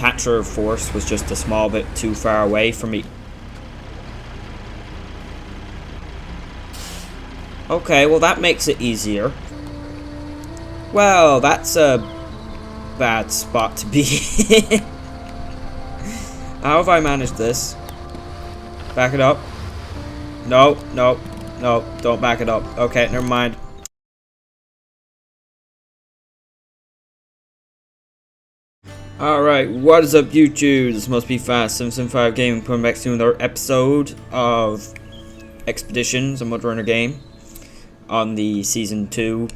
attachment of force was just a small bit too far away from me. Okay, well that makes it easier. Well, that's a bad spot to be. How have I managed this? Back it up. No, no, no, don't back it up. Okay, never mind. Alright, what is up YouTube? This must be Fast 775 Gaming, coming back to another episode of Expeditions, a Mudrunner game on the Season 2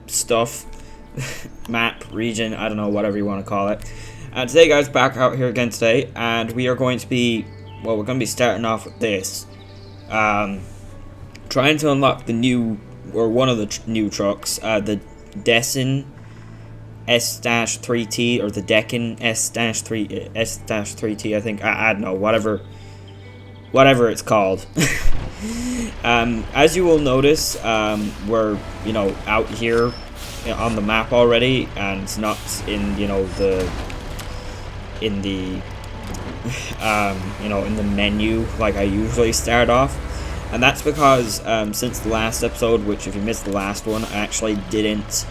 stuff, map, region, I don't know, whatever you want to call it. And today guys, back out here again today, and we are going to be, well, we're going to be starting off with this. Trying to unlock the new, or one of the new trucks, the Decin S-3T, or the Decin S-3T, I think. I don't know, whatever it's called. As you will notice, we're, out here on the map already, and not in, in the menu like I usually start off. And that's because since the last episode, which if you missed the last one, I actually didn't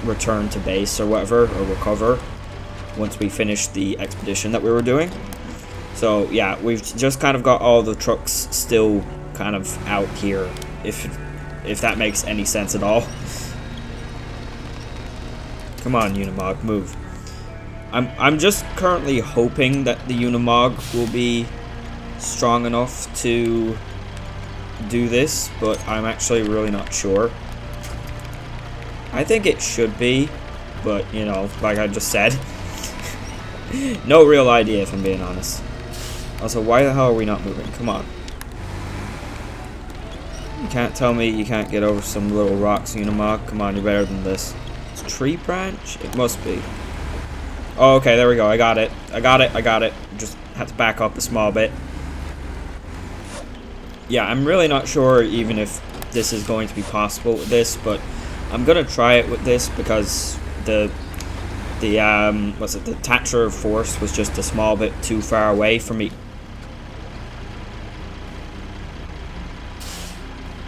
return to base or whatever, or recover once we finished the expedition that we were doing. So yeah, we've just kind of got all the trucks still kind of out here, if that makes any sense at all. Come on, Unimog, move. I'm just currently hoping that the Unimog will be strong enough to do this, but I'm actually really not sure. I think it should be, but, like I just said, no real idea if I'm being honest. Also, why the hell are we not moving? Come on. You can't tell me you can't get over some little rocks, Unimog. Come on, you're better than this. It's a tree branch? It must be. Oh, okay, there we go. I got it. Just have to back up a small bit. Yeah, I'm really not sure even if this is going to be possible with this, but I'm gonna try it with this because the attachment of force was just a small bit too far away from me.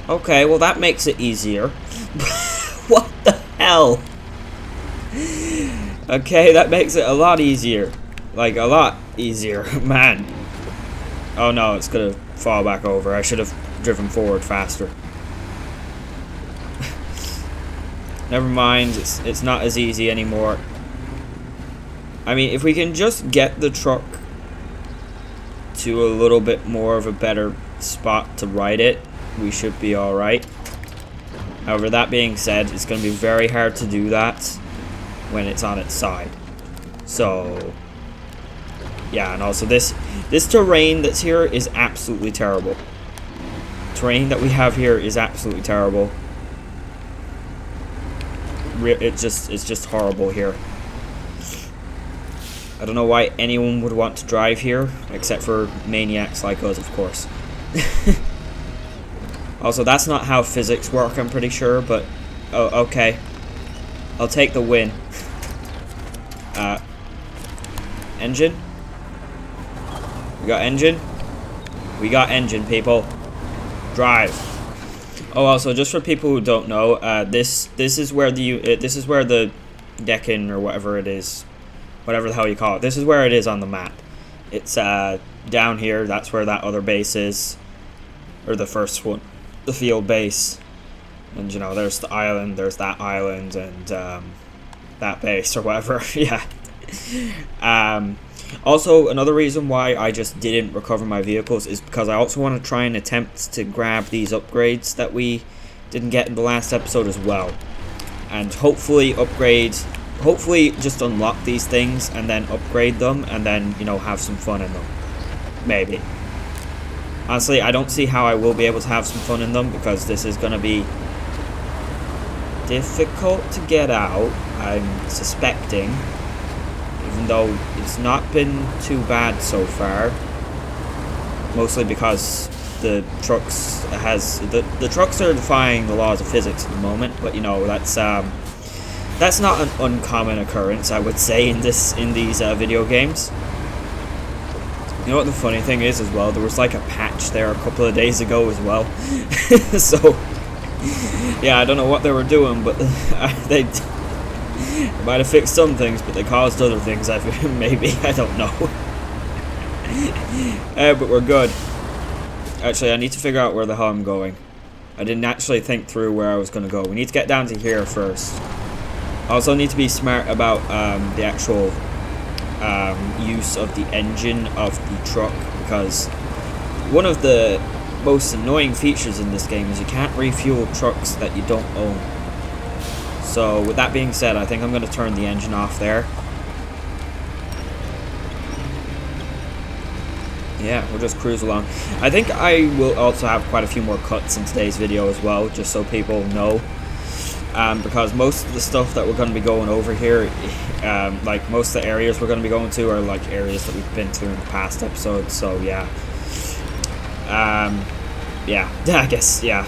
Okay, well that makes it easier. What the hell? Okay, that makes it a lot easier. Like, a lot easier, man. Oh no, it's gonna fall back over. I should have driven forward faster. Never mind, it's not as easy anymore. I mean, if we can just get the truck to a little bit more of a better spot to ride it, we should be alright. However, that being said, it's going to be very hard to do that when it's on its side. So, yeah, and also this terrain that's here is absolutely terrible. Terrain that we have here is absolutely terrible. It's just horrible here. I don't know why anyone would want to drive here, except for maniacs like us, of course. Also, that's not how physics work, I'm pretty sure, but oh, okay. I'll take the win. Engine? We got engine? We got engine, people. Drive. Oh, also, just for people who don't know, this is where the Decin, or whatever it is, whatever the hell you call it, this is where it is on the map. It's down here. That's where that other base is, or the first one, the field base. And there's the island, there's that island, and that base or whatever. Yeah. Also, another reason why I just didn't recover my vehicles is because I also want to try and attempt to grab these upgrades that we didn't get in the last episode as well. And hopefully just unlock these things and then upgrade them and then, have some fun in them. Maybe. Honestly, I don't see how I will be able to have some fun in them because this is going to be difficult to get out, I'm suspecting. Even though it's not been too bad so far, mostly because the trucks the trucks are defying the laws of physics at the moment. But that's That's not an uncommon occurrence, I would say, in these video games. You know what the funny thing is as well? There was like a patch there a couple of days ago as well. So, yeah, I don't know what they were doing, but they might have fixed some things, but they caused other things, maybe, I don't know. But we're good. Actually, I need to figure out where the hell I'm going. I didn't actually think through where I was going to go. We need to get down to here first. I also need to be smart about the actual use of the engine of the truck, because one of the most annoying features in this game is you can't refuel trucks that you don't own. So with that being said, I think I'm going to turn the engine off there. Yeah, we'll just cruise along. I think I will also have quite a few more cuts in today's video as well, just so people know. Because most of the stuff that we're going to be going over here, like most of the areas we're going to be going to are like areas that we've been through in the past episodes, so yeah. Yeah, I guess, yeah.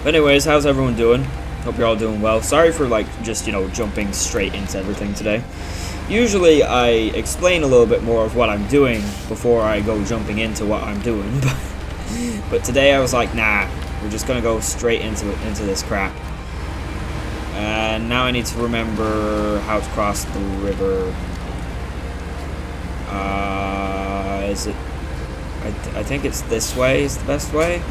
But anyways, how's everyone doing? Hope you're all doing well. Sorry for like just, you know, jumping straight into everything today. Usually I explain a little bit more of what I'm doing before I go jumping into what I'm doing, but today I was like, nah, we're just gonna go straight into this crap. And now I need to remember how to cross the river. Is it? I think it's this way is the best way.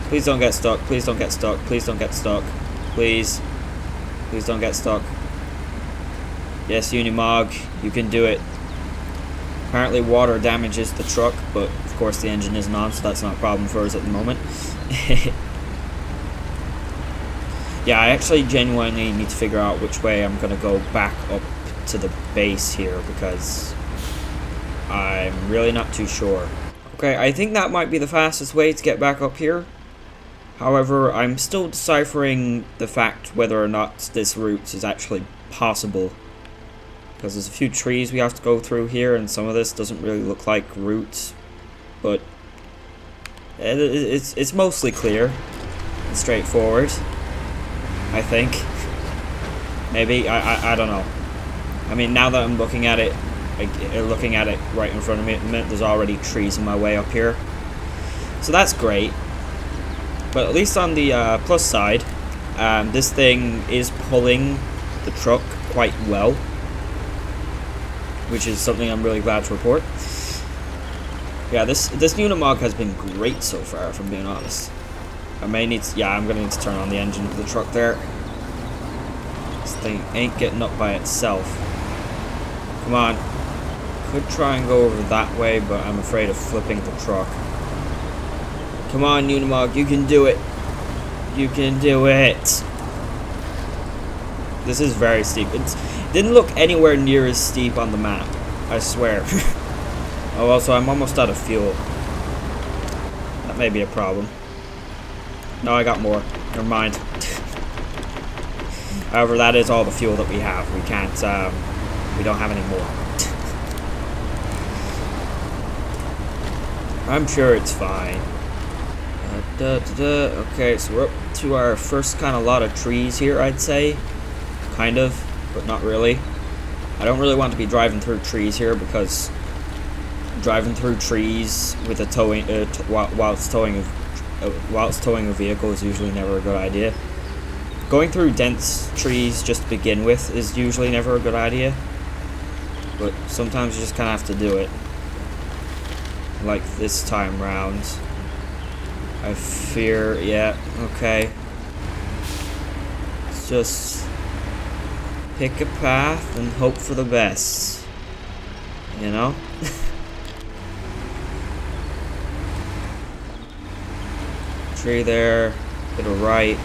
Please don't get stuck. Please don't get stuck. Please don't get stuck. Please. Please don't get stuck. Yes, Unimog, you can do it. Apparently water damages the truck, but of course the engine isn't on, so that's not a problem for us at the moment. Yeah, I actually genuinely need to figure out which way I'm going to go back up to the base here, because I'm really not too sure. Okay, I think that might be the fastest way to get back up here. However, I'm still deciphering the fact whether or not this route is actually possible. Because there's a few trees we have to go through here, and some of this doesn't really look like routes, but it's mostly clear and straightforward, I think. Maybe, I don't know. I mean, now that I'm looking at it right in front of me, there's already trees in my way up here, so that's great. But at least on the plus side, this thing is pulling the truck quite well, which is something I'm really glad to report. Yeah, this Unimog has been great so far, if I'm being honest. I may need to, yeah, I'm gonna need to turn on the engine for the truck there. This thing ain't getting up by itself. Come on. Could try and go over that way, but I'm afraid of flipping the truck. Come on, Unimog, you can do it. You can do it. This is very steep. It didn't look anywhere near as steep on the map, I swear. Oh, also, I'm almost out of fuel. That may be a problem. No, I got more. Never mind. However, that is all the fuel that we have. We can't, we don't have any more. I'm sure it's fine. Okay, so we're up to our first kind of lot of trees here, I'd say. Kind of, but not really. I don't really want to be driving through trees here, because driving through trees with a towing, whilst towing a vehicle is usually never a good idea. Going through dense trees just to begin with is usually never a good idea, but sometimes you just kind of have to do it. Like this time round. I fear, yeah, okay. Let's just pick a path and hope for the best. You know? Tree there, bit of right.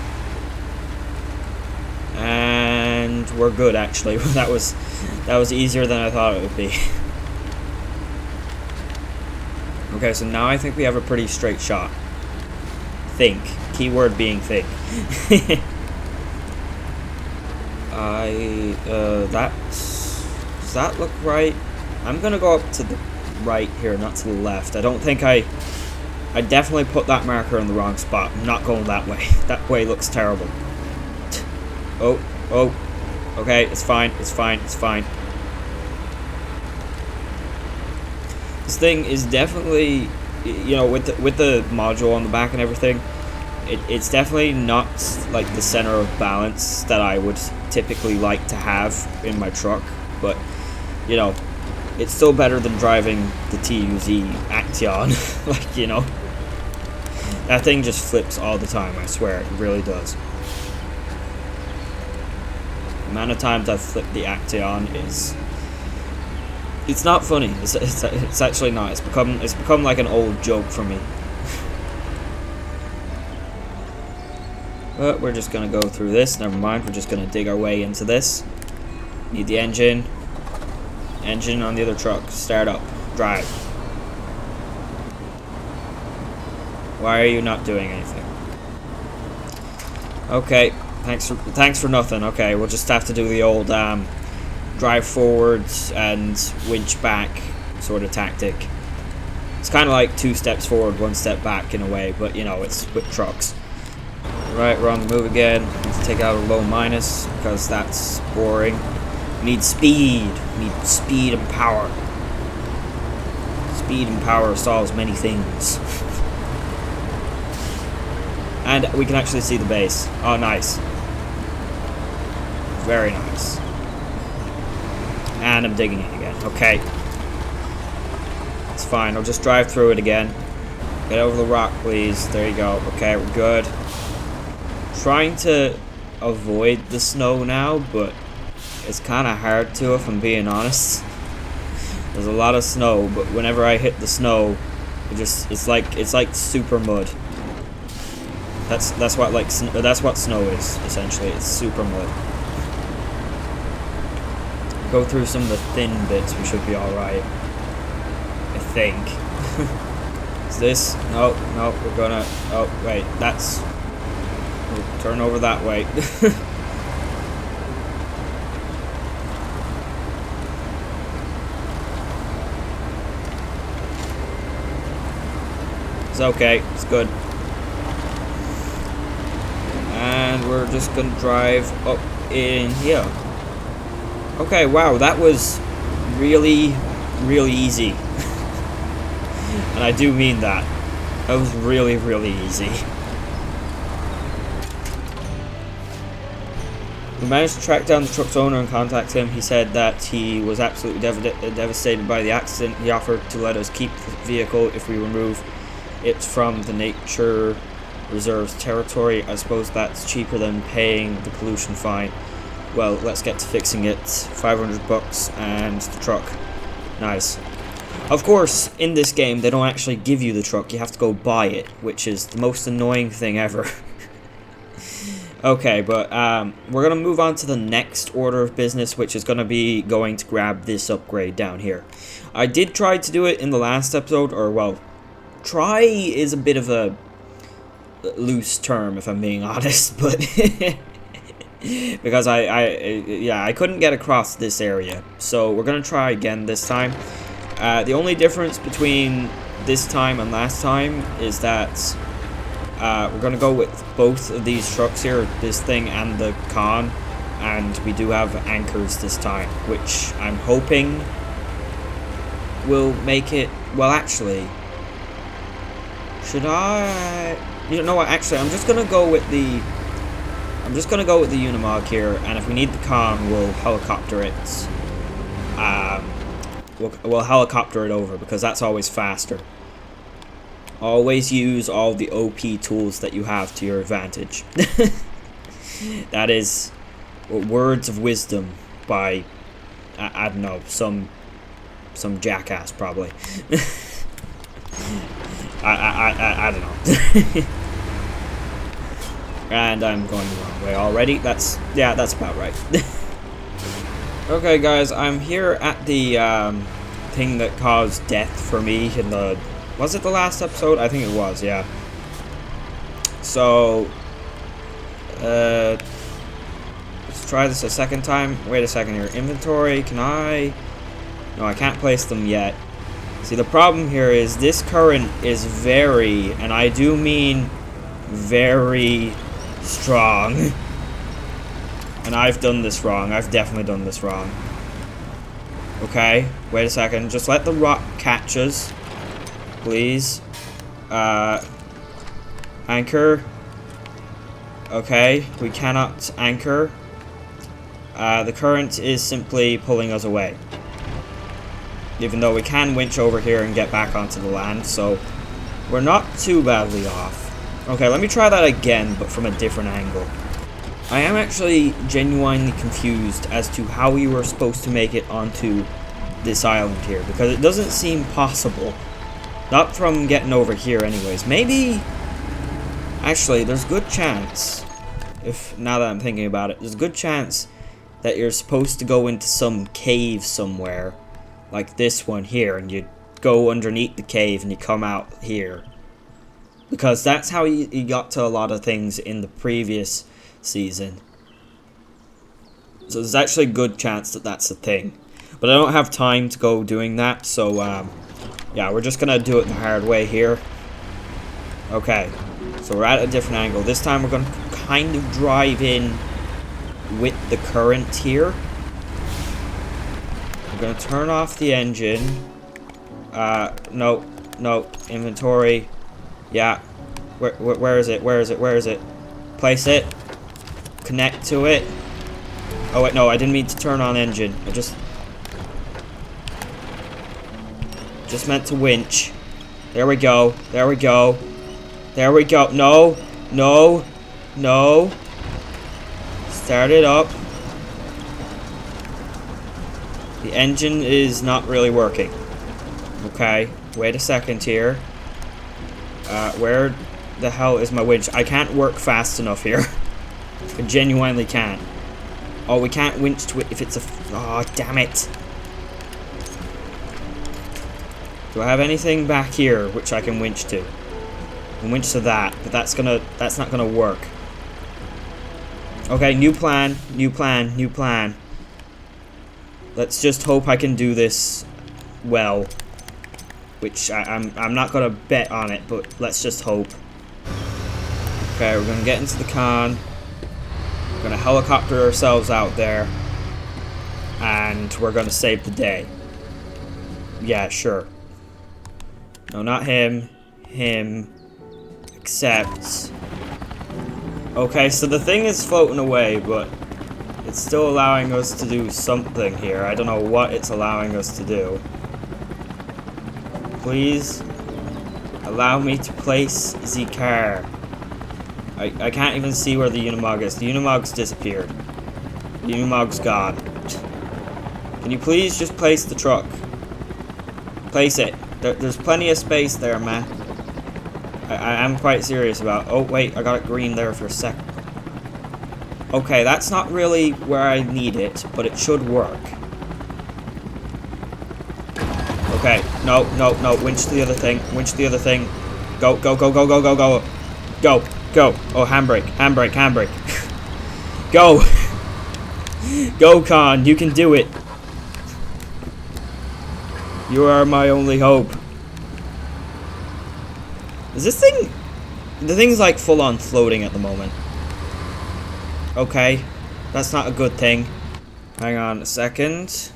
And we're good, actually. that was easier than I thought it would be. Okay, so now I think we have a pretty straight shot. Think. Keyword being think. Does that look right? I'm gonna go up to the right here, not to the left. I don't think I I definitely put that marker in the wrong spot. I'm not going that way. That way looks terrible. Oh, oh. Okay, it's fine, it's fine, it's fine. This thing is definitely, you know, with the module on the back and everything, it's definitely not like the center of balance that I would typically like to have in my truck, but you know, it's still better than driving the TUZ Action. Like, you know, that thing just flips all the time, I swear, it really does. The amount of times I've flipped the Action is, it's not funny. It's actually not. It's become like an old joke for me. But we're just gonna go through this. Never mind. We're just gonna dig our way into this. Need the engine. Engine on the other truck. Start up. Drive. Why are you not doing anything? Okay. Thanks for nothing. Okay, we'll just have to do the old drive forwards and winch back sort of tactic. It's kind of like 2 steps forward, 1 step back in a way, but you know, it's with trucks. Right, we're on the move again. Need to take out a low minus because that's boring. We need speed. We need speed and power. Speed and power solves many things. And we can actually see the base. Oh, nice. Very nice. And I'm digging it again. Okay. It's fine. I'll just drive through it again. Get over the rock, please. There you go. Okay, we're good. Trying to avoid the snow now, but it's kind of hard to, if I'm being honest. There's a lot of snow, but whenever I hit the snow, it's like super mud. That's what snow is, essentially. It's super mud. Go through some of the thin bits, we should be alright. I think. Is this? No, no, we're gonna... Oh, wait, that's... We'll turn over that way. It's okay, it's good. And we're just gonna drive up in here. Okay, wow, that was really, really easy. And I do mean that. That was really, really easy. We managed to track down the truck's owner and contact him. He said that he was absolutely devastated by the accident. He offered to let us keep the vehicle if we remove it from the nature reserve's territory. I suppose that's cheaper than paying the pollution fine. Well, let's get to fixing it. 500 bucks and the truck. Nice. Of course, in this game, they don't actually give you the truck. You have to go buy it, which is the most annoying thing ever. Okay, but we're going to move on to the next order of business, which is going to be going to grab this upgrade down here. I did try to do it in the last episode, or, well, try is a bit of a loose term, if I'm being honest, but... because I couldn't get across this area, so we're gonna try again this time. The only difference between this time and last time is that we're gonna go with both of these trucks here, this thing and the Con, and we do have anchors this time, which I'm hoping will make it. Well, actually, should I? You know what? Actually, I'm just gonna go with the Unimog here, and if we need the Con, we'll helicopter it. We'll helicopter it over, because that's always faster. Always use all the OP tools that you have to your advantage. That is words of wisdom by I don't know, some jackass probably. I don't know. And I'm going the wrong way already. That's about right. Okay, guys, I'm here at the thing that caused death for me in the... Was it the last episode? I think it was, yeah. So, let's try this a second time. Wait a second here. Inventory, can I... No, I can't place them yet. See, the problem here is this current is very, and I do mean very strong. And I've done this wrong. I've definitely done this wrong. Okay, wait a second. Just let the rock catch us, please. Anchor. Okay, we cannot anchor. The current is simply pulling us away. Even though we can winch over here and get back onto the land, so we're not too badly off. Okay, let me try that again, but from a different angle. I am actually genuinely confused as to how we were supposed to make it onto this island here, because it doesn't seem possible. Not from getting over here anyways. Maybe... Actually, there's a good chance, if now that I'm thinking about it, there's a good chance that you're supposed to go into some cave somewhere, like this one here, and you go underneath the cave and you come out here. Because that's how you got to a lot of things in the previous season. So there's actually a good chance that that's a thing. But I don't have time to go doing that, so yeah, we're just gonna do it the hard way here. Okay, so we're at a different angle. This time we're gonna kind of drive in with the current here. I'm gonna turn off the engine. No, inventory. Yeah, where is it? Where is it? Where is it? Place it. Connect to it. Oh wait, no, I didn't mean to turn on engine. I just meant to winch. There we go. There we go. There we go. No. No. No. Start it up. The engine is not really working. Okay. Wait a second here. Where the hell is my winch? I can't work fast enough here. I genuinely can't. Oh, we can't winch to it if it's a... Oh, damn it. Do I have anything back here which I can winch to? I can winch to that, but that's not gonna work. Okay, new plan, new plan, new plan. Let's just hope I can do this well. Which I'm not gonna bet on it, but let's just hope. Okay, we're gonna get into the con. We're gonna helicopter ourselves out there. And we're gonna save the day. Yeah, sure. No, not him. Him. Except... Okay, so the thing is floating away, but it's still allowing us to do something here. I don't know what it's allowing us to do. Please allow me to place the car. I can't even see where the Unimog is. The Unimog's disappeared. The Unimog's gone. Can you please just place the truck? Place it. There's plenty of space there, man. I am quite serious about... Oh, wait, I got it green there for a sec. Okay, that's not really where I need it, but it should work. Okay, no, winch to the other thing, winch to the other thing. Go. Go. Oh, handbrake. Go. Go, Con, you can do it. You are my only hope. Is this thing... The thing's like full on floating at the moment. Okay, that's not a good thing. Hang on a second.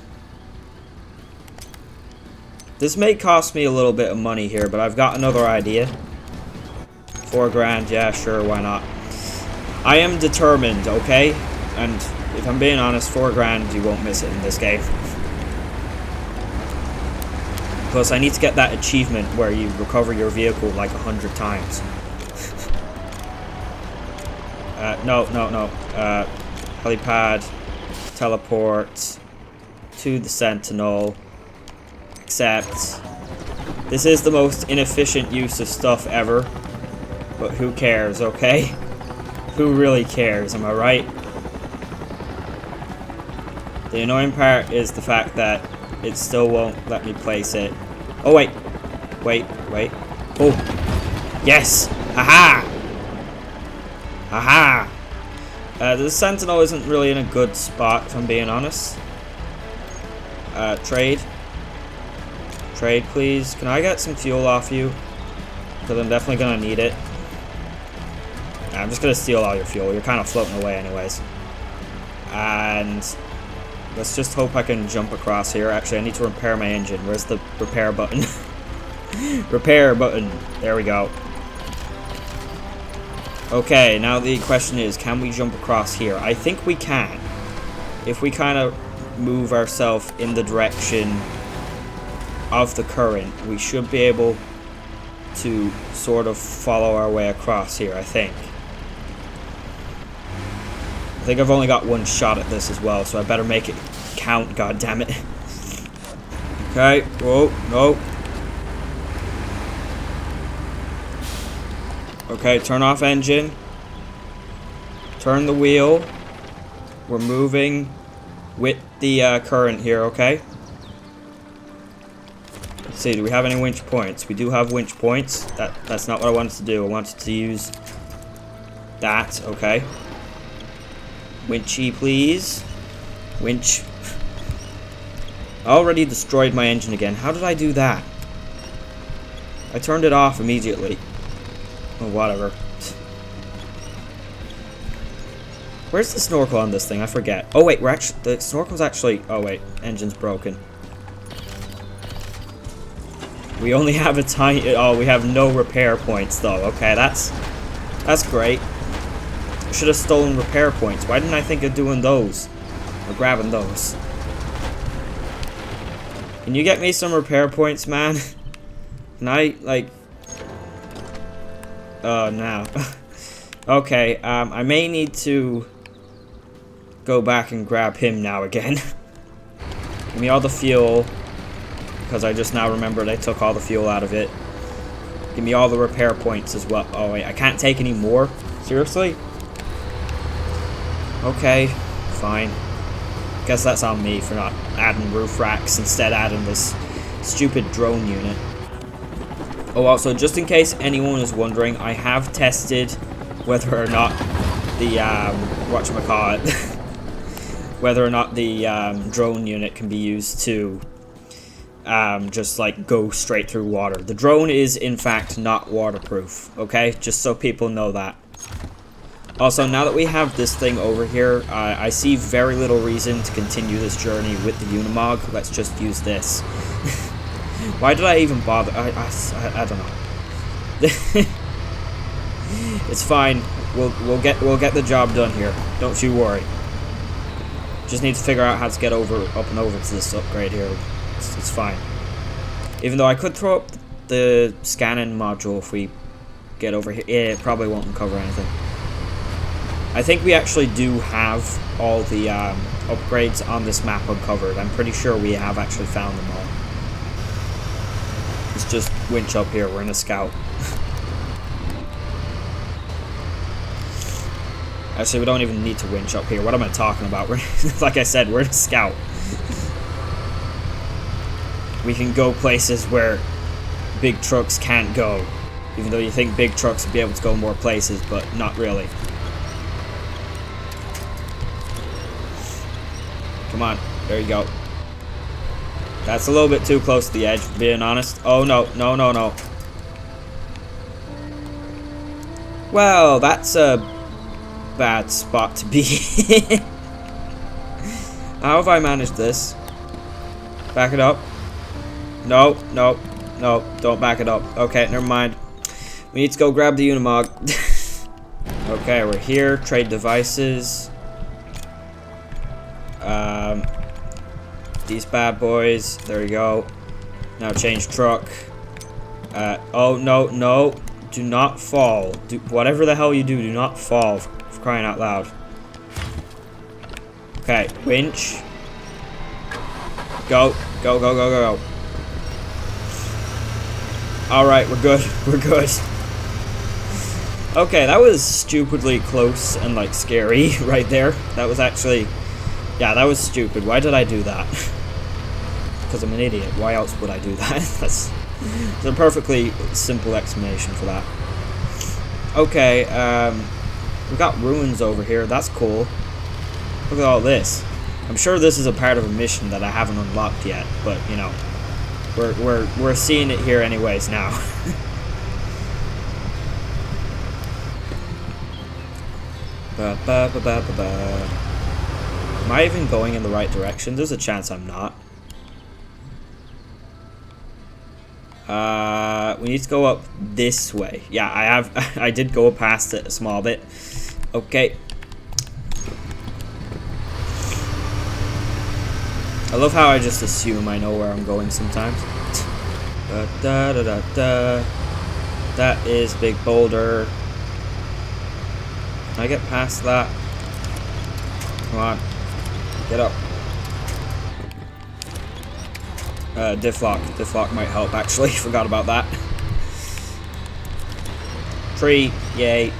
This may cost me a little bit of money here, but I've got another idea. 4 grand, yeah, sure, why not? I am determined, okay? And if I'm being honest, 4 grand, you won't miss it in this game. Plus, I need to get that achievement where you recover your vehicle like 100 times. No. Helipad, teleport to the Sentinel. Except, this is the most inefficient use of stuff ever. But who cares, okay? Who really cares, am I right? The annoying part is the fact that it still won't let me place it. Oh, wait. Wait. Oh. Yes! Haha! Haha! The Sentinel isn't really in a good spot, if I'm being honest. Trade. Trade, please. Can I get some fuel off you? Because I'm definitely gonna need it. Nah, I'm just gonna steal all your fuel. You're kind of floating away anyways. And let's just hope I can jump across here. Actually, I need to repair my engine. Where's the repair button? Repair button. There we go. Okay, now the question is, can we jump across here? I think we can. If we kind of move ourselves in the direction of the current, we should be able to sort of follow our way across here, I think. I think I've only got one shot at this as well, so I better make it count, god damn it. Okay, whoa, no. Okay, turn off engine. Turn the wheel. We're moving with the current here, okay? Let's see, do we have any winch points? We do have winch points. That's not what I wanted to do. I wanted to use that, okay? Winchy, please. Winch. I already destroyed my engine again. How did I do that? I turned it off immediately. Oh, whatever. Where's the snorkel on this thing? I forget. Oh, wait, the snorkel's actually... Oh, wait, engine's broken. We only have a tiny... Oh, we have no repair points, though. Okay, that's great. Should have stolen repair points. Why didn't I think of doing those? Or grabbing those? Can you get me some repair points, man? Can I, like... Oh, no. Okay, I may need to go back and grab him now again. Give me all the fuel, because I just now remembered I took all the fuel out of it. Give me all the repair points as well. Oh, wait, I can't take any more? Seriously? Okay, fine. Guess that's on me for not adding roof racks, instead adding this stupid drone unit. Oh, also, just in case anyone is wondering, I have tested whether or not the, whatchamacallit, whether or not the, drone unit can be used to, just, like, go straight through water. The drone is, in fact, not waterproof, okay? Just so people know that. Also, now that we have this thing over here, I see very little reason to continue this journey with the Unimog. Let's just use this. Why did I even bother? I don't know. It's fine. We'll get the job done here. Don't you worry. Just need to figure out how to get up and over to this upgrade here. It's fine. Even though I could throw up the scanning module if we get over here. Yeah, it probably won't uncover anything. I think we actually do have all the upgrades on this map uncovered. I'm pretty sure we have actually found them all. Let's just winch up here. We're in a scout. Actually, we don't even need to winch up here. What am I talking about? Like I said, we're in a scout. We can go places where big trucks can't go. Even though you think big trucks would be able to go more places, but not really. Come on, there you go. That's a little bit too close to the edge, being honest. Oh, no, no, no, no. Well, that's a bad spot to be in. How have I managed this? Back it up. No, no, no, don't back it up. Okay, never mind. We need to go grab the Unimog. Okay, we're here. Trade devices. These bad boys. There we go. Now change truck. Oh, no, no. Do not fall. Whatever the hell you do, do not fall. For crying out loud. Okay, winch. Go. Go, go, go, go, go. Alright, we're good. We're good. Okay, that was stupidly close and, like, scary right there. That was actually... Yeah, that was stupid. Why did I do that? Because I'm an idiot. Why else would I do that? That's a perfectly simple explanation for that. Okay, we've got ruins over here. That's cool. Look at all this. I'm sure this is a part of a mission that I haven't unlocked yet, but, you know. We're seeing it here anyways now. Ba, ba, ba, ba, ba, ba. Am I even going in the right direction? There's a chance I'm not. We need to go up this way. Yeah, I did go past it a small bit. Okay. I love how I just assume I know where I'm going sometimes. Da, da, da, da, da. That is Big Boulder. Can I get past that? Come on. Get up. Diff lock. Diff lock might help, actually. Forgot about that. Tree. Yay.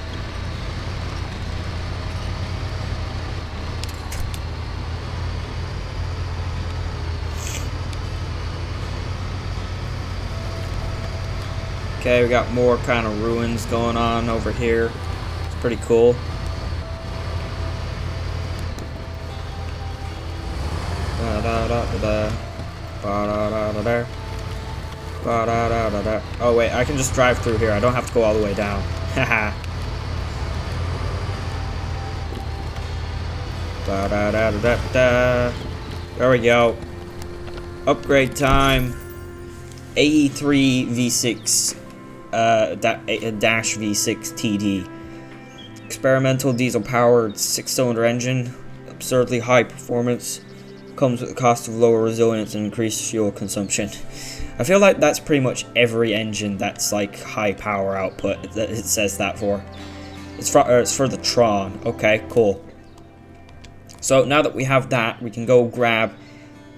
Okay, we got more kind of ruins going on over here. It's pretty cool. Da da da da da. Ba da da da da. Ba da da da da. Oh wait, I can just drive through here. I don't have to go all the way down. Haha. Ba da da da da da. There we go. Upgrade time. AE3 V6 dash V6 TD. Experimental diesel powered 6-cylinder engine. Absurdly high performance. Comes with the cost of lower resilience and increased fuel consumption. I feel like that's pretty much every engine that's like high power output that it says that for. It's for the Traun. Okay, cool. So now that we have that, we can go grab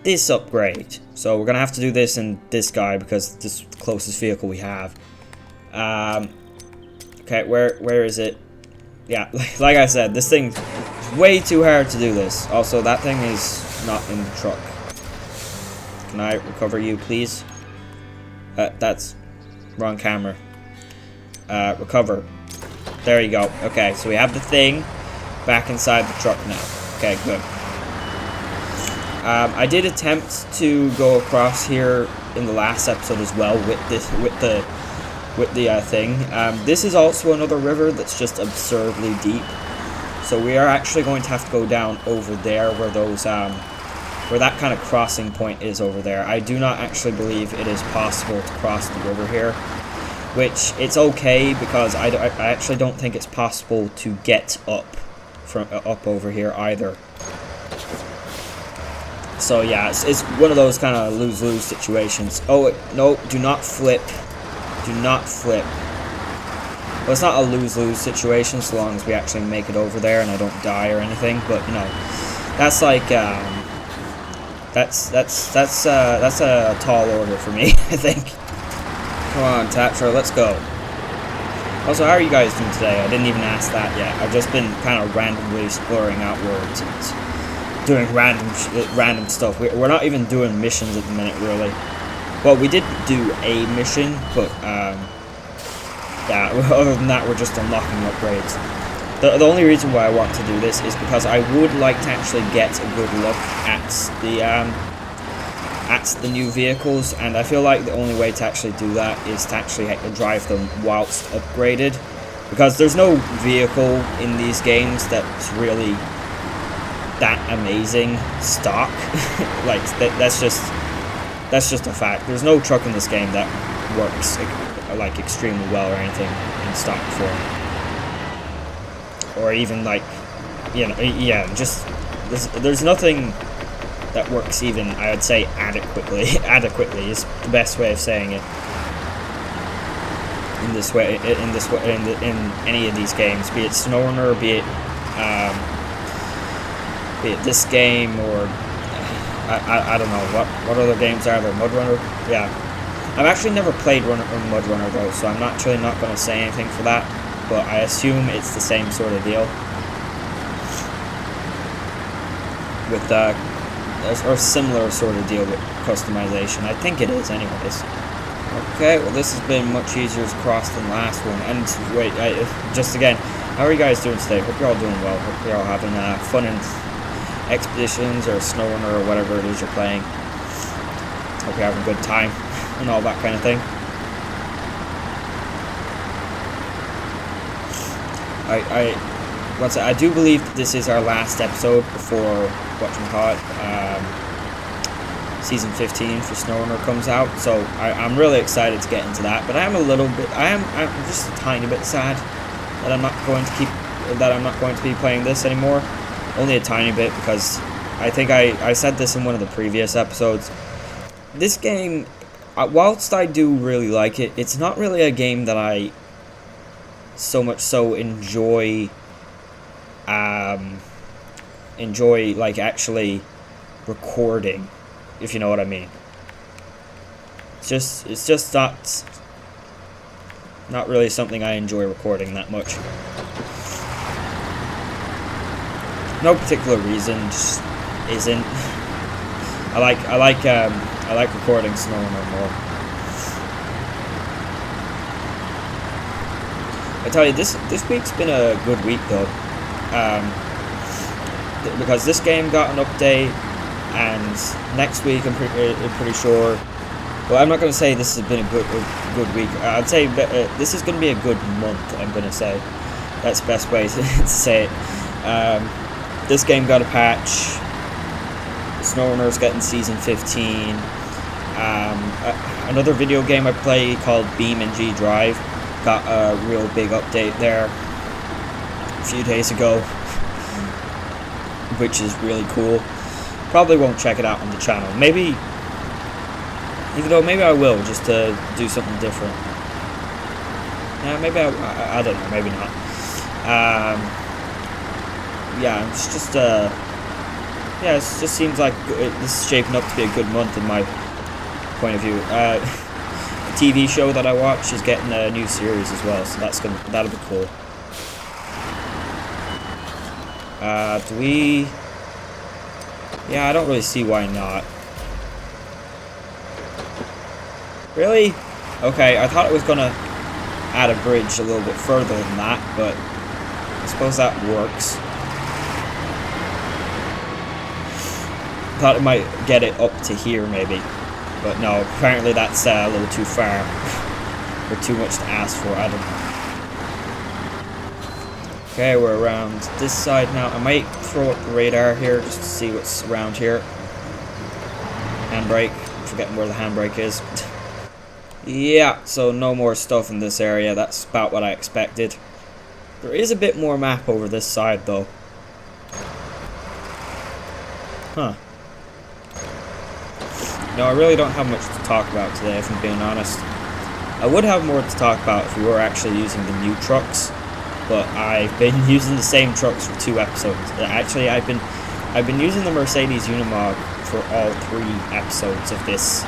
this upgrade. So we're gonna have to do this in this guy because this is the closest vehicle we have. Okay, where is it? Yeah, like I said, this thing's way too hard to do this. Also, that thing is not in the truck. Can I recover you, please? That's wrong camera. Recover. There you go. Okay, so we have the thing back inside the truck now. Okay, good. I did attempt to go across here in the last episode as well with the thing. This is also another river that's just absurdly deep. So we are actually going to have to go down over there where those where that kind of crossing point is over there. I do not actually believe it is possible to cross the river here, which it's okay because I actually don't think it's possible to get up from up over here either. So yeah, it's one of those kind of lose-lose situations. Oh no, do not flip. Do not flip. Well, it's not a lose-lose situation so long as we actually make it over there and I don't die or anything. But you know, that's like that's a tall order for me. I think. Come on, Tatra, let's go. Also, how are you guys doing today? I didn't even ask that yet. I've just been kind of randomly exploring outwards and doing random stuff. We're not even doing missions at the minute, really. Well, we did do a mission, but yeah, other than that, we're just unlocking upgrades. The only reason why I want to do this is because I would like to actually get a good look at the new vehicles, and I feel like the only way to actually do that is to actually drive them whilst upgraded, because there's no vehicle in these games that's really that amazing stock. Like that's just a fact. There's no truck in this game that works like extremely well or anything in stock form, or even like, you know, yeah, just there's nothing that works even, I would say, adequately. Adequately is the best way of saying it. In any of these games, be it SnowRunner, be it this game, or I don't know what other games are there. MudRunner, yeah. I've actually never played MudRunner though, so I'm actually not going to say anything for that. But I assume it's the same sort of deal with or similar sort of deal with customization. I think it is, anyways. Okay, well this has been much easier to cross than the last one. And wait, just again, how are you guys doing today? Hope you're all doing well. Hope you're all having fun in Expeditions or SnowRunner or whatever it is you're playing. Hope you're having a good time. and all that kind of thing. I do believe that this is our last episode before whatchamacallit, season 15 for SnowRunner comes out, so I'm really excited to get into that. But I'm just a tiny bit sad that I'm not going to be playing this anymore. Only a tiny bit, because I think I said this in one of the previous episodes. This game, whilst I do really like it, it's not really a game that I so much so enjoy like actually recording, if you know what I mean. It's just not really something I enjoy recording that much. No particular reason, just isn't. I like recording SnowRunner more. I tell you, this week's been a good week though, because this game got an update, and next week I'm pretty sure. Well, I'm not going to say this has been a good week. I'd say this is going to be a good month. I'm going to say that's the best way to say it. This game got a patch. SnowRunner's getting season 15. Another video game I play called BeamNG Drive got a real big update there a few days ago, which is really cool. Probably won't check it out on the channel. Maybe I will, just to do something different. Yeah, maybe I don't know, maybe not. Yeah, it's just yeah, it just seems like this is shaping up to be a good month in my point of view. A TV show that I watch is getting a new series as well, so that'll be cool. Yeah, I don't really see why not. Really? Okay, I thought it was gonna add a bridge a little bit further than that, but I suppose that works. Thought it might get it up to here maybe, but no, apparently that's a little too far or too much to ask for. I don't know. Okay, we're around this side now. I might throw up the radar here just to see what's around here. Handbrake. I'm forgetting where the handbrake is. Yeah, so no more stuff in this area. That's about what I expected. There is a bit more map over this side though. Huh. No, I really don't have much to talk about today, if I'm being honest. I would have more to talk about if we were actually using the new trucks, but I've been using the same trucks for 2 episodes. Actually, I've been using the Mercedes Unimog for all 3 episodes of this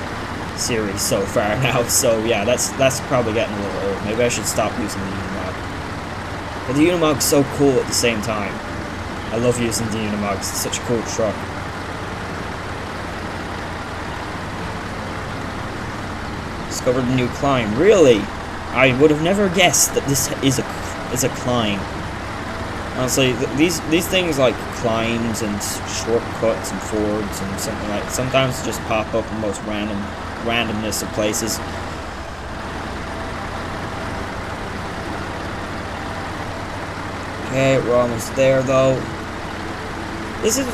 series so far now. So yeah, that's probably getting a little old. Maybe I should stop using the Unimog. But the Unimog's so cool at the same time. I love using the Unimog. It's such a cool truck. Discovered a new climb. Really? I would have never guessed that this is a climb. Honestly, these things like climbs and shortcuts and fords and something like sometimes just pop up in the most randomness of places. Okay, we're almost there though. This is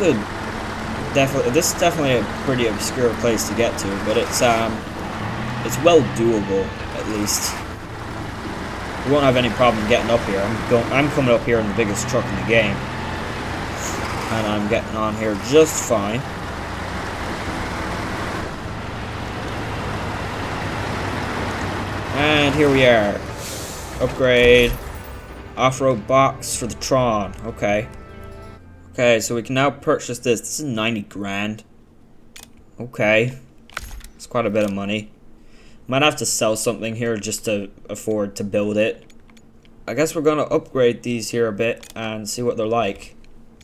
definitely a pretty obscure place to get to, but it's well doable, at least. We won't have any problem getting up here. I'm coming up here in the biggest truck in the game, and I'm getting on here just fine. And here we are. Upgrade. Off-road box for the Traun. Okay. Okay, so we can now purchase this. This is 90 grand. Okay. It's quite a bit of money. Might have to sell something here just to afford to build it. I guess we're gonna upgrade these here a bit and see what they're like.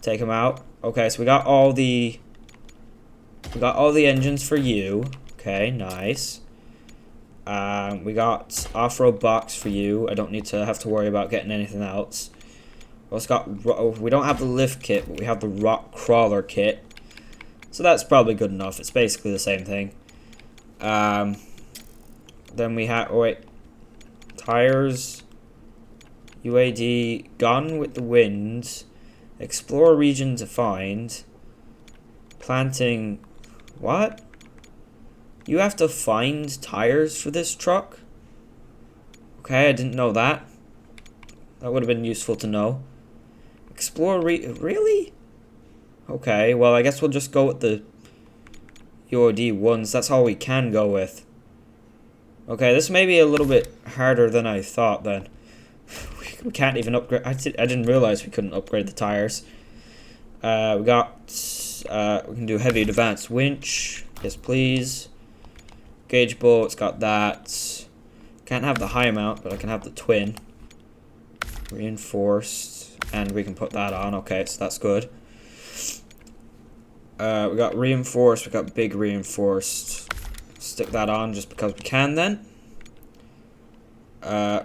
Take them out. Okay, so we got all the engines for you. Okay, nice. We got off-road box for you. I don't need to have to worry about getting anything else. We also got, we don't have the lift kit, but we have the rock crawler kit. So that's probably good enough. It's basically the same thing. Then we have, oh wait, tires, UAD, gone with the wind, explore region to find, planting, what? You have to find tires for this truck? Okay, I didn't know that. That would have been useful to know. Explore really? Okay, well I guess we'll just go with the UOD ones. That's all we can go with. Okay, this may be a little bit harder than I thought then. We can't even upgrade. I didn't realize we couldn't upgrade the tires. We can do heavy advanced winch. Yes, please. Gauge bolt, it's got that. Can't have the high amount, but I can have the twin. Reinforced, and we can put that on. Okay, so that's good. We got reinforced, we got big reinforced. Stick that on just because we can then.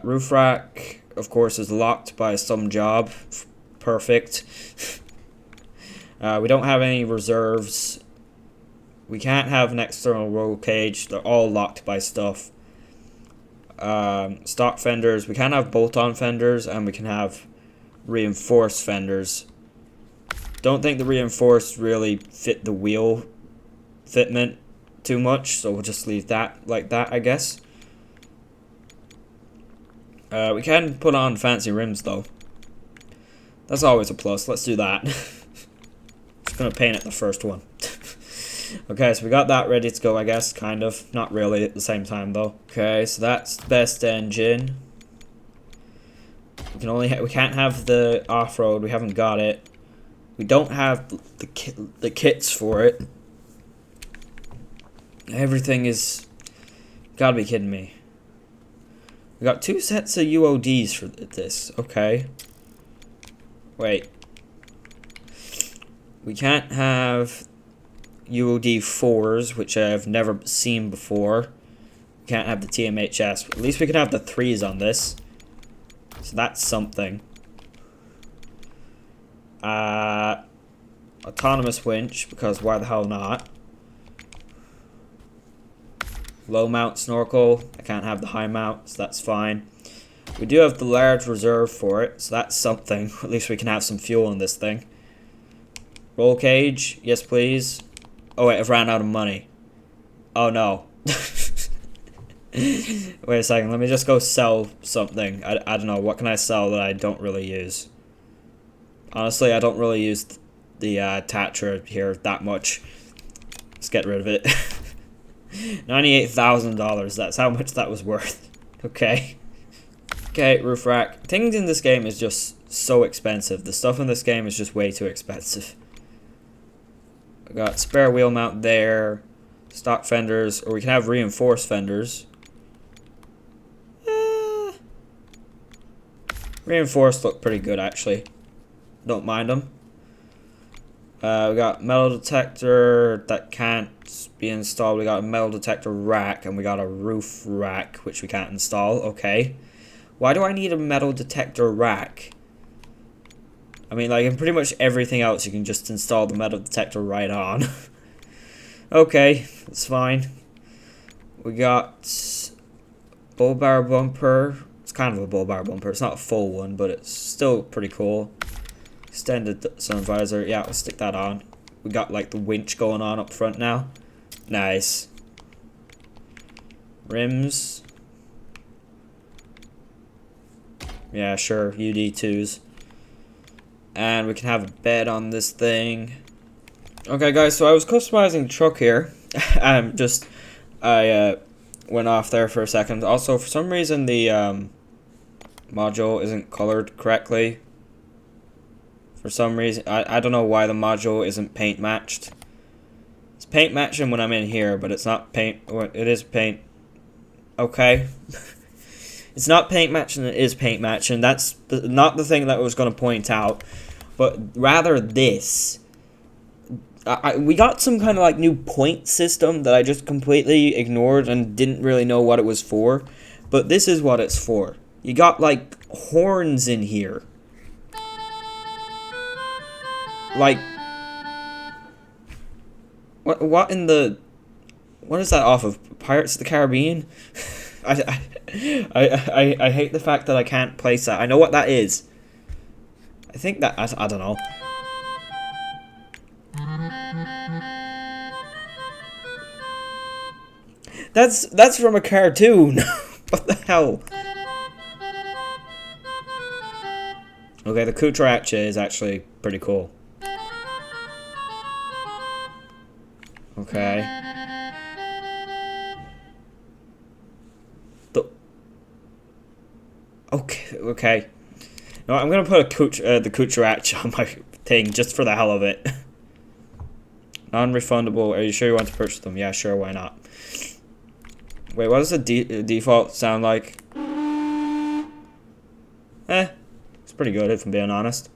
Roof rack, of course, is locked by some job. Perfect. We don't have any reserves. We can't have an external roll cage. They're all locked by stuff. Stock fenders. We can have bolt-on fenders, and we can have reinforced fenders. Don't think the reinforced really fit the wheel fitment too much, so we'll just leave that like that, I guess. We can put on fancy rims though. That's always a plus. Let's do that. Just gonna paint it the first one. Okay, so we got that ready to go, I guess, kind of. Not really at the same time though. Okay, so that's the best engine. We can only we can't have the off-road. We haven't got it. We don't have the kits for it. Everything is... Gotta be kidding me. We got 2 sets of UODs for this. Okay. Wait. We can't have UOD 4s, which I've never seen before. We can't have the TMHS. At least we can have the 3s on this. So that's something. Autonomous winch, because why the hell not? Low mount snorkel. I can't have the high mount, so that's fine. We do have the large reserve for it, so that's something. At least we can have some fuel in this thing. Roll cage, yes please. Oh wait, I've ran out of money. Oh no. Wait a second, let me just go sell something. I don't know, what can I sell that I don't really use? Honestly, I don't really use the Tatra here that much. Let's get rid of it. $98,000, that's how much that was worth. Okay. Okay, roof rack. Things in this game is just so expensive. The stuff in this game is just way too expensive. I got spare wheel mount there. Stock fenders, or we can have reinforced fenders. Reinforced look pretty good actually. Don't mind them. We got metal detector that can't be installed. We got a metal detector rack, and we got a roof rack, which we can't install. Okay. Why do I need a metal detector rack? I mean, like, in pretty much everything else, you can just install the metal detector right on. Okay, that's fine. We got bull bar bumper. It's kind of a bull bar bumper. It's not a full one, but it's still pretty cool. Extended sun visor. Yeah, we'll stick that on. We got, like, the winch going on up front now. Nice. Rims. Yeah, sure. UD2s. And we can have a bed on this thing. Okay, guys, so I was customizing the truck here. I went off there for a second. Also, for some reason, the module isn't colored correctly. For some reason, I don't know why the module isn't paint matched. It's paint matching when I'm in here, but it's not paint. It is paint. Okay. It's not paint matching, it is paint matching. That's not the thing that I was going to point out, but rather this. We got some kind of like new point system that I just completely ignored and didn't really know what it was for, but this is what it's for. You got like horns in here. Like, what in the, what is that off of? Pirates of the Caribbean? I hate the fact that I can't place that. I know what that is. I think that I don't know. That's from a cartoon. What the hell? Okay, the cucaracha is actually pretty cool. Okay. Okay. No, I'm gonna put the cucaracha on my thing just for the hell of it. Non-refundable. Are you sure you want to purchase them? Yeah, sure. Why not? Wait, what does the default sound like? It's pretty good if I'm being honest.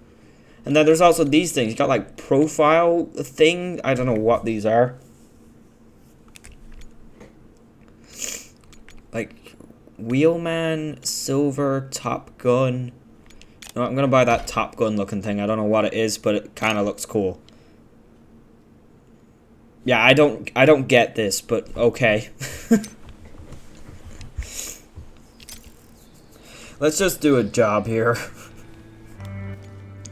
And then there's also these things. You got like profile thing. I don't know what these are. Like Wheelman, Silver, Top Gun. No, I'm gonna buy that Top Gun looking thing. I don't know what it is, but it kind of looks cool. Yeah, I don't get this, but okay. Let's just do a job here.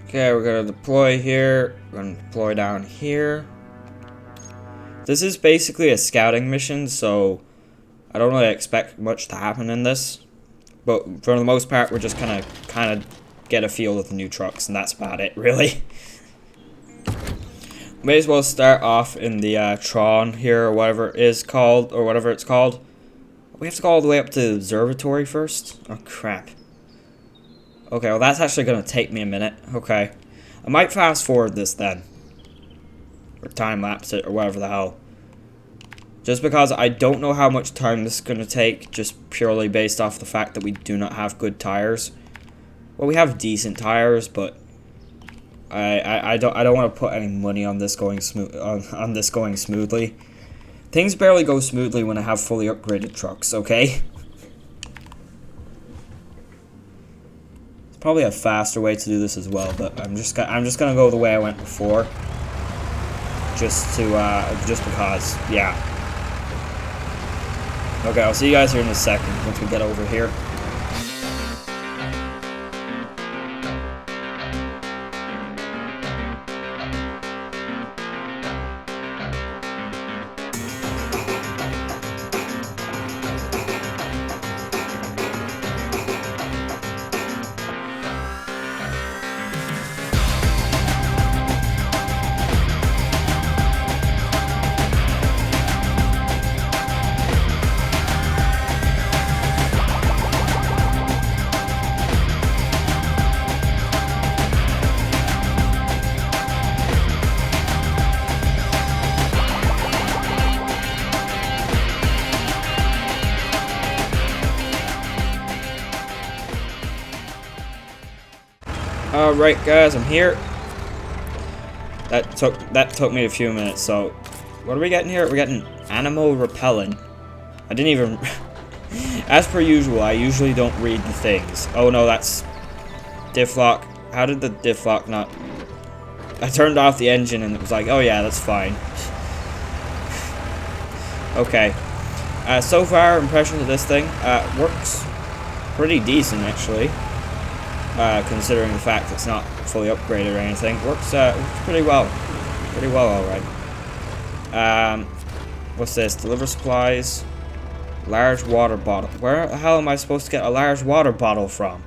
Okay, we're gonna deploy here. We're gonna deploy down here. This is basically a scouting mission, so I don't really expect much to happen in this. But for the most part, we're just gonna kind of get a feel of the new trucks, and that's about it, really. May as well start off in the Traun here, or whatever it is called, or whatever it's called. We have to go all the way up to the observatory first? Oh, crap. Okay, well that's actually going to take me a minute. Okay. I might fast forward this then. Or time lapse it, or whatever the hell. Just because I don't know how much time this is going to take, just purely based off the fact that we do not have good tires. Well, we have decent tires, but I don't want to put any money on this going on this going smoothly. Things barely go smoothly when I have fully upgraded trucks, okay? There's probably a faster way to do this as well, but I'm just gonna go the way I went before. Just because, yeah. Okay, I'll see you guys here in a second once we get over here. Alright guys, I'm here. That took me a few minutes, so what are we getting here? We're getting animal repellent. I didn't even as per usual, I usually don't read the things. Oh no, that's diff lock. How did the diff lock not I turned off the engine and it was like, oh yeah, that's fine. Okay. So far impression of this thing works pretty decent actually. Considering the fact it's not fully upgraded or anything, works pretty well. Pretty well, alright. What's this? Deliver supplies. Large water bottle. Where the hell am I supposed to get a large water bottle from?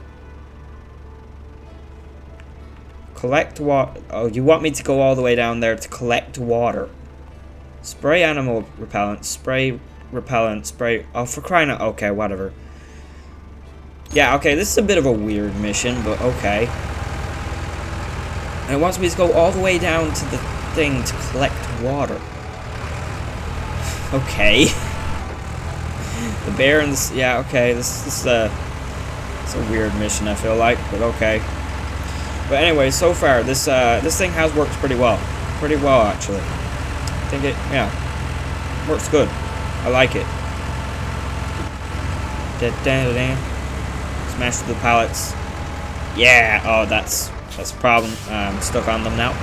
Collect water. Oh, you want me to go all the way down there to collect water. Spray animal repellent. Spray repellent. Spray. Oh, for crying out. Okay, whatever. Yeah, okay, this is a bit of a weird mission, but okay. And it wants me to go all the way down to the thing to collect water. Okay. The bear and the... Yeah, okay, this is it's a weird mission, I feel like, but okay. But anyway, so far, this thing has worked pretty well. Pretty well, actually. I think it, yeah, works good. I like it. Smash through the pallets. Yeah. Oh, that's a problem. I'm stuck on them now.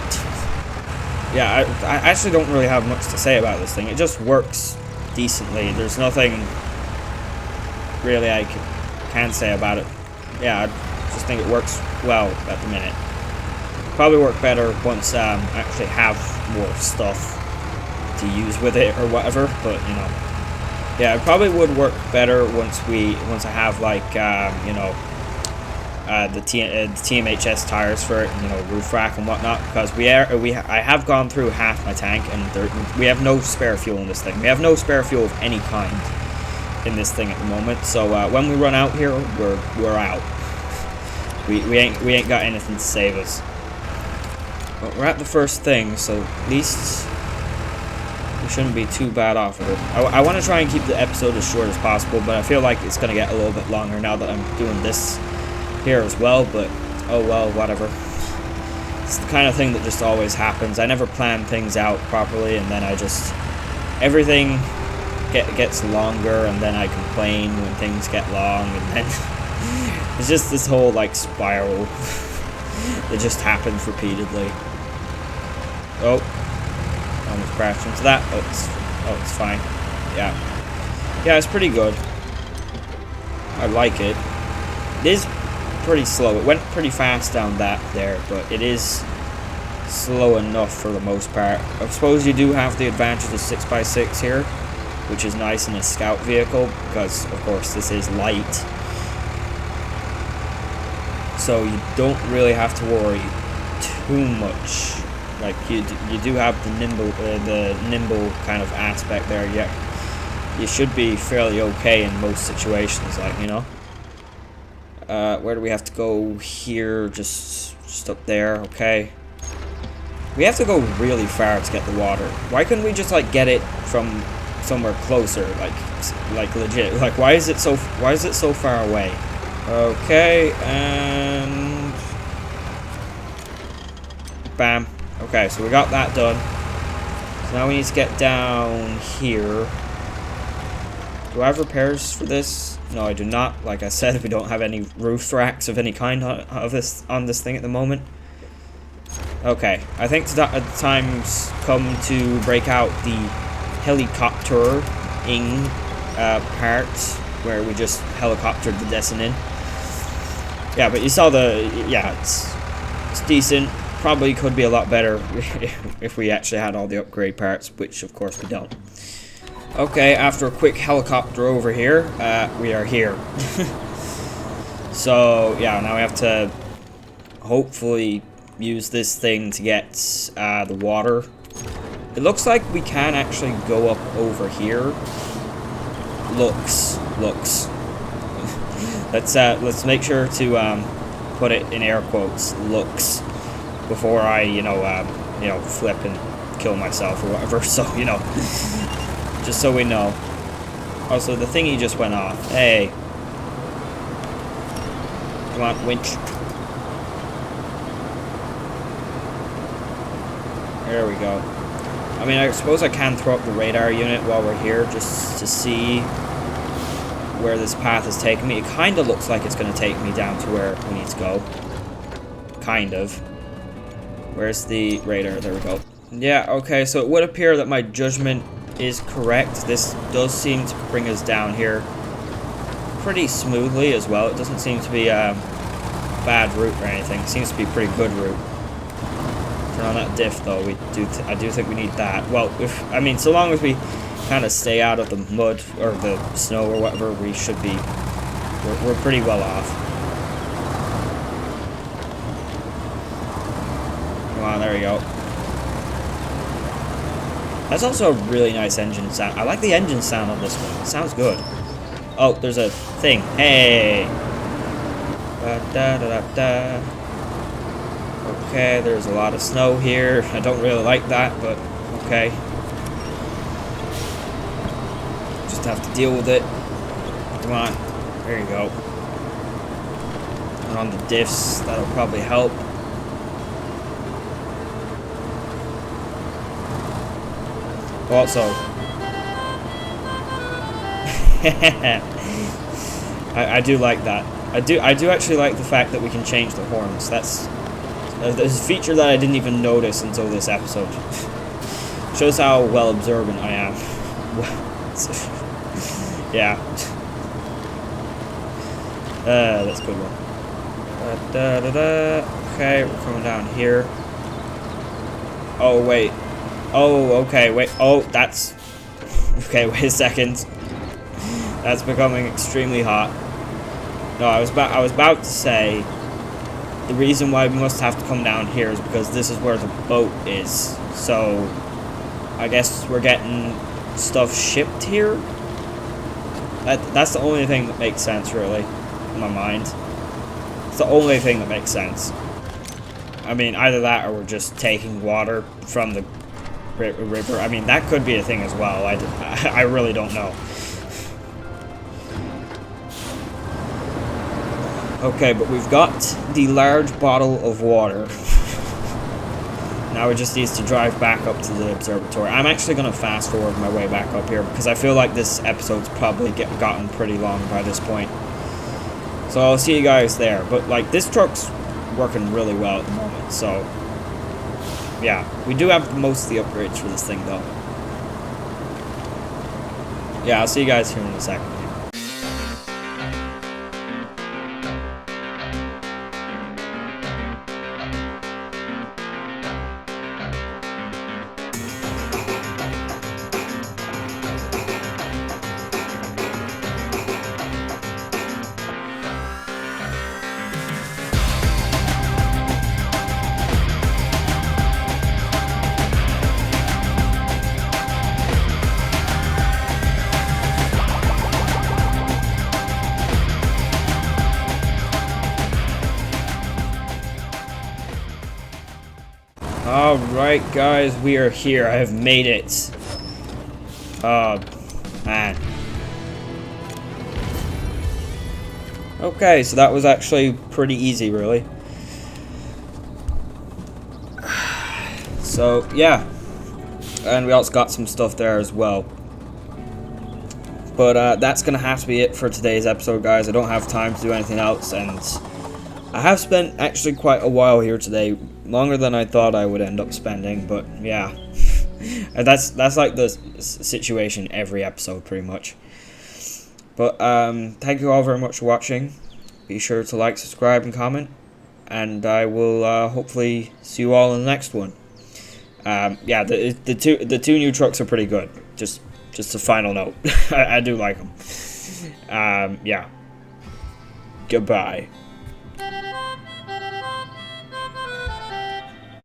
Yeah, I actually don't really have much to say about this thing. It just works decently. There's nothing really I can say about it. Yeah, I just think it works well at the minute. Probably work better once I actually have more stuff to use with it or whatever, but you know, yeah, it probably would work better once I have like you know, the TMHS tires for it, you know, roof rack and whatnot, because I have gone through half my tank and we have no spare fuel in this thing. We have no spare fuel of any kind in this thing at the moment. So when we run out here, we're out. We ain't got anything to save us. But we're at the first thing, so at least we shouldn't be too bad off of it. I want to try and keep the episode as short as possible, but I feel like it's going to get a little bit longer now that I'm doing this here as well, but oh well, whatever. It's the kind of thing that just always happens. I never plan things out properly, and then everything gets longer, and then I complain when things get long, and then it's just this whole like spiral that just happens repeatedly. Oh, almost crashed into that. Oh, it's fine. Yeah, it's pretty good. I like it. It is pretty slow. It went pretty fast down there, but it is slow enough for the most part. I suppose you do have the advantage of 6x6 here, which is nice in a scout vehicle, because of course this is light. So you don't really have to worry too much. Like you do have the nimble kind of aspect there. Yeah, you should be fairly okay in most situations. Like, you know, where do we have to go here? Just up there. Okay. We have to go really far to get the water. Why couldn't we just like get it from somewhere closer? Like legit. Like why is it so far away? Okay, and bam. Okay, so we got that done. So now we need to get down here. Do I have repairs for this? No, I do not. Like I said, we don't have any roof racks of any kind on this thing at the moment. Okay, I think the time's come to break out the helicopter-ing part where we just helicoptered the Decin in. Yeah, but you saw it's decent. Probably could be a lot better if we actually had all the upgrade parts, which of course we don't. Okay, after a quick helicopter over here, we are here. So yeah, now we have to hopefully use this thing to get the water. It looks like we can actually go up over here. Looks. Let's make sure to put it in air quotes. Looks. Before I, you know, flip and kill myself or whatever. So, you know, just so we know. Also, the thingy just went off. Hey. Come on, winch. There we go. I mean, I suppose I can throw up the radar unit while we're here just to see where this path is taking me. It kind of looks like it's going to take me down to where we need to go. Kind of. Where's the radar? There we go. Yeah, okay, so it would appear that my judgment is correct. This does seem to bring us down here pretty smoothly as well. It doesn't seem to be a bad route or anything. It seems to be a pretty good route. Turn on that diff, though. I do think we need that. Well, I mean, so long as we kind of stay out of the mud or the snow or whatever, we should be. We're pretty well off. Come on, there we go. That's also a really nice engine sound. I like the engine sound on this one. It sounds good. Oh, there's a thing. Hey! Da-da-da-da. Okay, there's a lot of snow here. I don't really like that, but okay. Just have to deal with it. Come on. There you go. And on the diffs, that'll probably help. Also, I do like that. I do actually like the fact that we can change the horns. That's a feature that I didn't even notice until this episode. Shows how well observant I am. Yeah. That's a good one. Okay, we're coming down here. Oh, wait. Oh, okay, wait. Oh, that's... Okay, wait a second. That's becoming extremely hot. No, I was about to say the reason why we must have to come down here is because this is where the boat is. So, I guess we're getting stuff shipped here? That's the only thing that makes sense, really, in my mind. It's the only thing that makes sense. I mean, either that or we're just taking water from the river. I mean, that could be a thing as well. I really don't know. Okay, but we've got the large bottle of water. Now we just need to drive back up to the observatory. I'm actually going to fast forward my way back up here because I feel like this episode's probably gotten pretty long by this point. So I'll see you guys there. But, like, this truck's working really well at the moment, so... Yeah, we do have most of the upgrades for this thing, though. Yeah, I'll see you guys here in a second. Alright guys, we are here. I have made it. Oh, man. Okay, so that was actually pretty easy, really. So, yeah. And we also got some stuff there as well. But that's going to have to be it for today's episode, guys. I don't have time to do anything else, and I have spent actually quite a while here today. Longer than I thought I would end up spending, but yeah. And that's like the situation every episode, pretty much. But thank you all very much for watching. Be sure to like, subscribe, and comment. And I will hopefully see you all in the next one. Yeah, the two new trucks are pretty good. Just a final note. I do like them. Yeah. Goodbye.